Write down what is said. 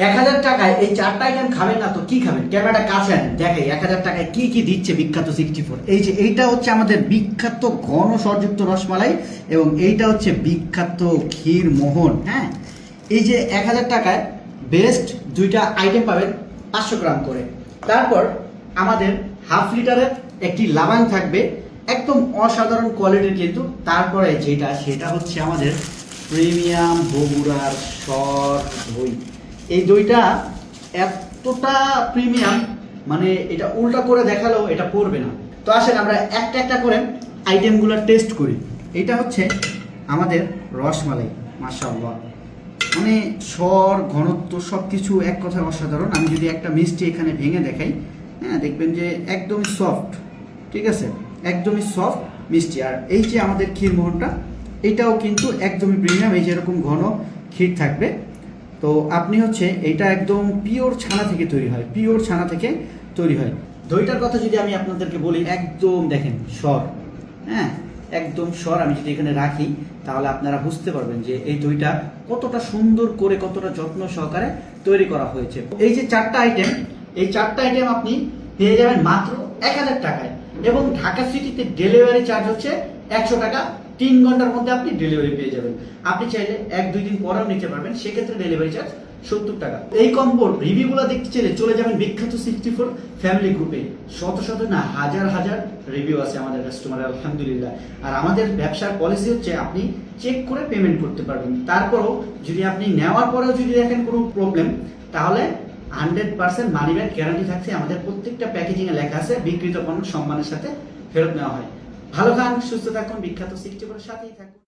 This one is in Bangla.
1000 টাকায় এই চারটা আইটেম খাবেন না তো কি খাবেন? ক্যামেরাটা কাছে আনেন, দেখে 1000 টাকায় কি কি দিচ্ছে বিখ্যাত 64। এই যে এইটা হচ্ছে আমাদের বিখ্যাত ঘন স্বরযুক্ত রসমালাই এবং এইটা হচ্ছে বিখ্যাত ক্ষীর মোহন। হ্যাঁ, এই যে 1000 টাকায় বেস্ট দুইটা আইটেম পাবেন 500 গ্রাম করে। তারপর আমাদের হাফ লিটারের একটি লাবাং থাকবে, একদম অসাধারণ কোয়ালিটির কিন্তু। তারপরে যেটা সেটা হচ্ছে আমাদের প্রিমিয়াম বগুড়ার সর দই। এই দইটা এতটা প্রিমিয়াম, মানে এটা উল্টা করে দেখালেও এটা পড়বে না। তো আসেন আমরা একটা একটা করে আইটেমগুলো টেস্ট করি। এটা হচ্ছে আমাদের রসমালাই, মাশাআল্লাহ, মানে স্বর ঘনত্ব সব কিছু এক কথায় অসাধারণ। আমি যদি একটা মিষ্টি এখানে ভেঙে দেখাই, হ্যাঁ, দেখবেন যে একদমই সফট, ঠিক আছে, একদমই সফট মিষ্টি। আর এই যে আমাদের ক্ষীরমোহনটা, এটাও কিন্তু একদমই প্রিমিয়াম, এই যে এরকম ঘন ক্ষীর থাকবে। তো আপনি হচ্ছে এটা একদম পিওর ছানা থেকে তৈরি হয়, পিওর ছানা থেকে তৈরি হয়। দইটার কথা যদি আমি আপনাদেরকে বলি, একদম দেখেন স্বর, হ্যাঁ, একদম স্বর। আমি যদি এখানে রাখি তাহলে আপনারা বুঝতে পারবেন যে এই দইটা কতটা সুন্দর করে, কতটা যত্ন সহকারে তৈরি করা হয়েছে। এই যে চারটা আইটেম, এই চারটা আইটেম আপনি পেয়ে যাবেন মাত্র 1000 টাকায়। এবং ঢাকা সিটিতে ডেলিভারি চার্জ হচ্ছে 100 টাকা। 3 ঘন্টার মধ্যে আপনি ডেলিভারি পেয়ে যাবেন। আপনি চাইলে 1-2 দিন পরেও নিতে পারবেন, সেক্ষেত্রে ডেলিভারি চার্জ 70 টাকা। এই কম্বোর রিভিউগুলো দেখতে চাইলে চলে যাবেন বিখ্যাত 64 ফ্যামিলি গ্রুপে। শত শত না হাজার হাজার রিভিউ আছে আমাদের কাস্টমারের, আলহামদুলিল্লাহ। আর আমাদের ব্যবসার পলিসি হচ্ছে আপনি চেক করে পেমেন্ট করতে পারবেন। তারপরও যদি আপনি নেওয়ার পরেও যদি দেখেন কোনো প্রবলেম, তাহলে 100% মানি ব্যাক গ্যারান্টি থাকছে। আমাদের প্রত্যেকটা প্যাকেজিংয়ে লেখা আছে বিক্রিত পণ্য সম্মানের সাথে ফেরত নেওয়া হয়। ভালো খান, সুস্থ থাকুন, বিখ্যাত 64 সাথেই থাকুন।